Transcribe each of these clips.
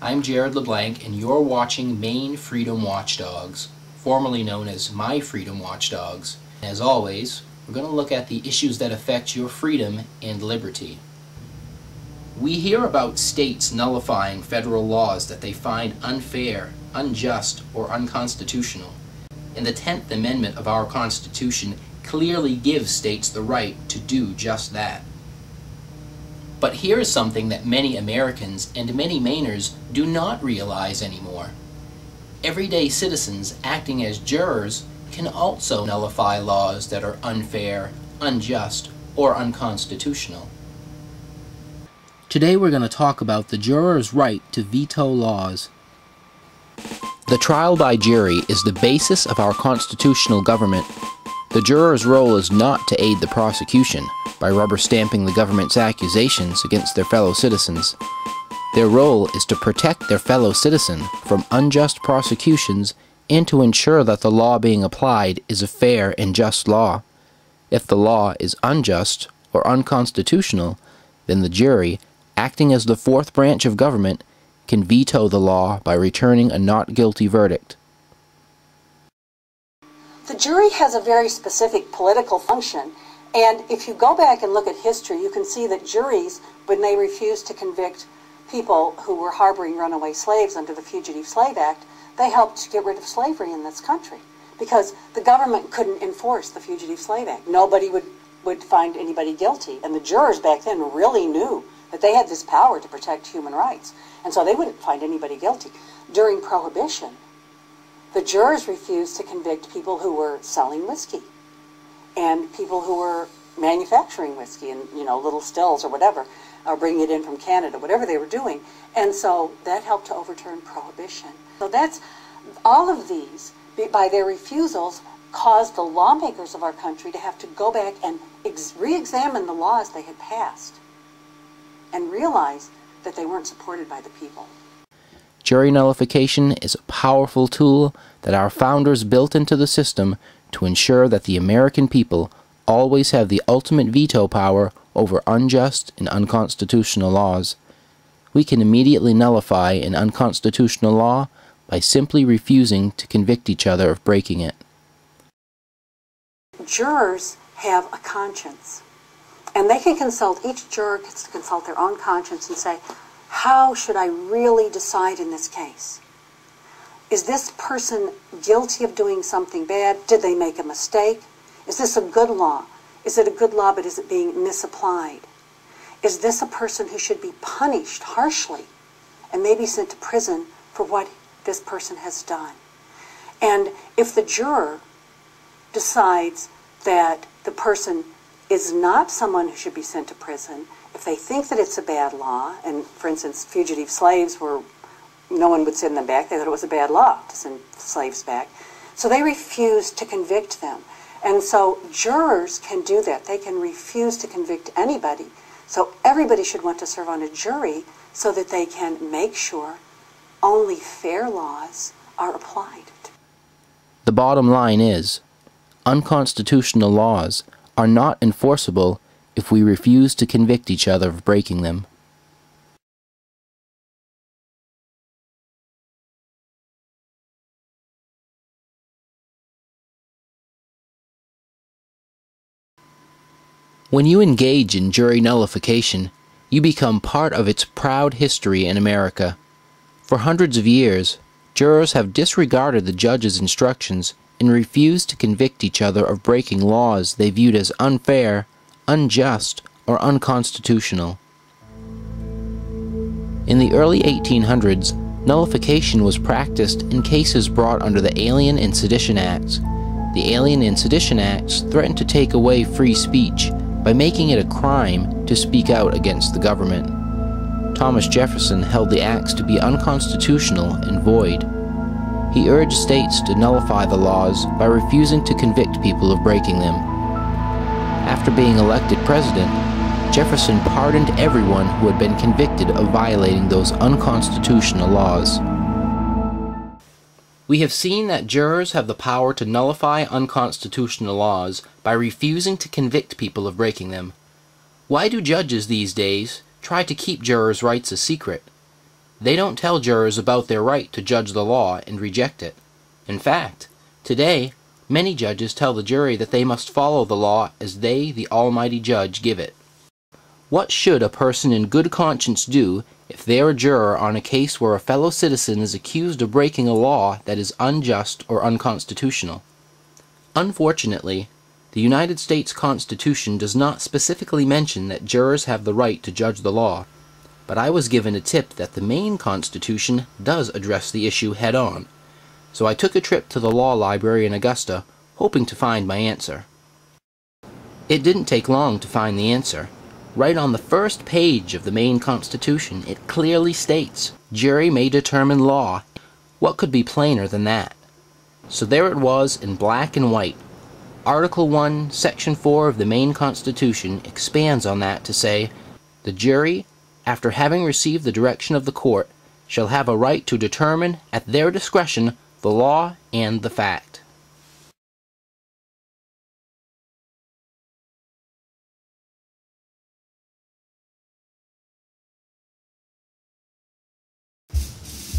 I'm Jarrod LeBlanc, and you're watching Maine Freedom Watchdogs, formerly known as My Freedom Watchdogs. As always, we're going to look at the issues that affect your freedom and liberty. We hear about states nullifying federal laws that they find unfair, unjust, or unconstitutional. And the 10th Amendment of our Constitution clearly gives states the right to do just that. But here is something that many Americans and many Mainers do not realize anymore. Everyday citizens acting as jurors can also nullify laws that are unfair, unjust, or unconstitutional. Today we're going to talk about the juror's right to veto laws. The trial by jury is the basis of our constitutional government. The juror's role is not to aid the prosecution by rubber-stamping the government's accusations against their fellow citizens. Their role is to protect their fellow citizen from unjust prosecutions and to ensure that the law being applied is a fair and just law. If the law is unjust or unconstitutional, then the jury, acting as the fourth branch of government, can veto the law by returning a not guilty verdict. The jury has a very specific political function, and if you go back and look at history, you can see that juries, when they refused to convict people who were harboring runaway slaves under the Fugitive Slave Act, they helped to get rid of slavery in this country because the government couldn't enforce the Fugitive Slave Act. Nobody would find anybody guilty, and the jurors back then really knew that they had this power to protect human rights, and so they wouldn't find anybody guilty. During Prohibition, the jurors refused to convict people who were selling whiskey and people who were manufacturing whiskey in, little stills or whatever, or bringing it in from Canada, whatever they were doing. And so that helped to overturn Prohibition. So that's, all of these, by their refusals, caused the lawmakers of our country to have to go back and re-examine the laws they had passed and realize that they weren't supported by the people. Jury nullification is a powerful tool that our founders built into the system to ensure that the American people always have the ultimate veto power over unjust and unconstitutional laws. We can immediately nullify an unconstitutional law by simply refusing to convict each other of breaking it. Jurors have a conscience, and they can consult, each juror gets to consult their own conscience and say, how should I really decide in this case? Is this person guilty of doing something bad? Did they make a mistake? Is this a good law? Is it a good law, but is it being misapplied? Is this a person who should be punished harshly and maybe sent to prison for what this person has done? And if the juror decides that the person is not someone who should be sent to prison, if they think that it's a bad law, and for instance, fugitive slaves no one would send them back, they thought it was a bad law to send slaves back, so they refused to convict them. And so jurors can do that. They can refuse to convict anybody. So everybody should want to serve on a jury so that they can make sure only fair laws are applied. The bottom line is, unconstitutional laws are not enforceable if we refuse to convict each other of breaking them. When you engage in jury nullification, you become part of its proud history in America. For hundreds of years, jurors have disregarded the judge's instructions and refused to convict each other of breaking laws they viewed as unfair, unjust, or unconstitutional. In the early 1800s, nullification was practiced in cases brought under the Alien and Sedition Acts. The Alien and Sedition Acts threatened to take away free speech by making it a crime to speak out against the government. Thomas Jefferson held the acts to be unconstitutional and void. He urged states to nullify the laws by refusing to convict people of breaking them. After being elected president, Jefferson pardoned everyone who had been convicted of violating those unconstitutional laws. We have seen that jurors have the power to nullify unconstitutional laws by refusing to convict people of breaking them. Why do judges these days try to keep jurors' rights a secret? They don't tell jurors about their right to judge the law and reject it. In fact, today, many judges tell the jury that they must follow the law as they, the Almighty Judge, give it. What should a person in good conscience do if they are a juror on a case where a fellow citizen is accused of breaking a law that is unjust or unconstitutional? Unfortunately, the United States Constitution does not specifically mention that jurors have the right to judge the law, but I was given a tip that the Maine Constitution does address the issue head-on, so I took a trip to the law library in Augusta, hoping to find my answer. It didn't take long to find the answer. Right on the first page of the Maine Constitution, it clearly states, "Jury may determine law." What could be plainer than that? So there it was in black and white. Article 1, Section 4 of the Maine Constitution expands on that to say, "The jury, after having received the direction of the court, shall have a right to determine, at their discretion, the law and the fact."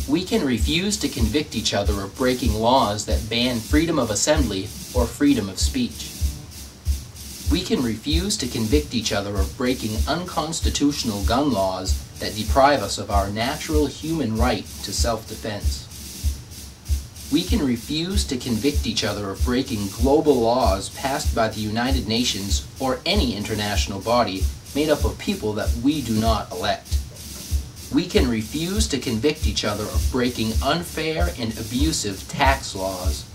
We can refuse to convict each other of breaking laws that ban freedom of assembly or freedom of speech. We can refuse to convict each other of breaking unconstitutional gun laws that deprive us of our natural human right to self-defense. We can refuse to convict each other of breaking global laws passed by the United Nations or any international body made up of people that we do not elect. We can refuse to convict each other of breaking unfair and abusive tax laws.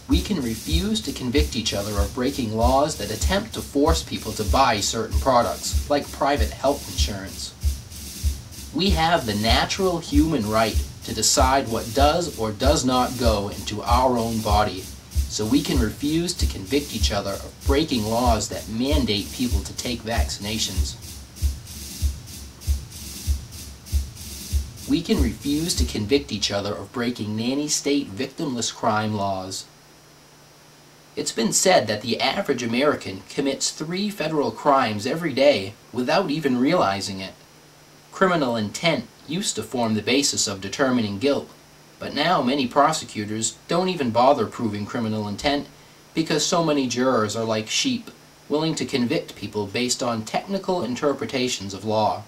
We can refuse to convict each other of breaking laws that attempt to force people to buy certain products, like private health insurance. We have the natural human right to decide what does or does not go into our own body, so we can refuse to convict each other of breaking laws that mandate people to take vaccinations. We can refuse to convict each other of breaking nanny-state victimless crime laws. It's been said that the average American commits 3 federal crimes every day without even realizing it. Criminal intent used to form the basis of determining guilt, but now many prosecutors don't even bother proving criminal intent because so many jurors are like sheep, willing to convict people based on technical interpretations of law.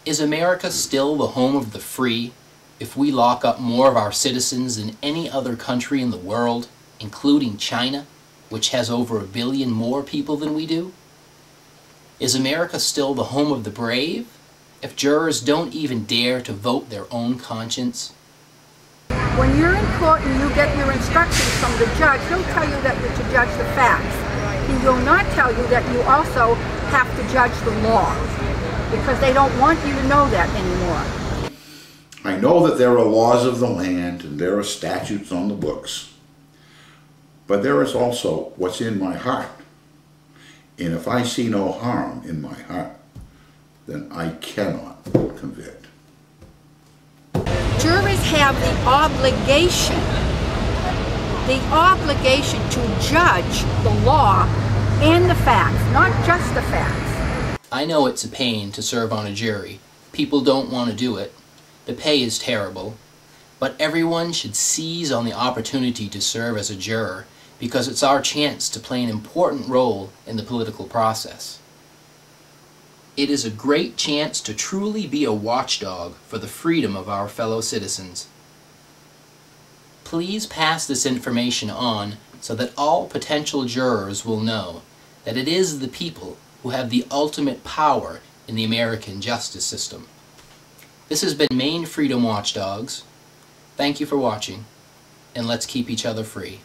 Is America still the home of the free if we lock up more of our citizens than any other country in the world, including China, which has over 1 billion more people than we do? Is America still the home of the brave if jurors don't even dare to vote their own conscience? When you're in court and you get your instructions from the judge, he'll tell you that you're to judge the facts. He will not tell you that you also have to judge the law, because they don't want you to know that anymore. I know that there are laws of the land and there are statutes on the books, but there is also what's in my heart. And if I see no harm in my heart, then I cannot convict. Juries have the obligation to judge the law and the facts, not just the facts. I know it's a pain to serve on a jury. People don't want to do it. The pay is terrible. But everyone should seize on the opportunity to serve as a juror because it's our chance to play an important role in the political process. It is a great chance to truly be a watchdog for the freedom of our fellow citizens. Please pass this information on so that all potential jurors will know that it is the people who have the ultimate power in the American justice system. This has been Maine Freedom Watchdogs. Thank you for watching, and let's keep each other free.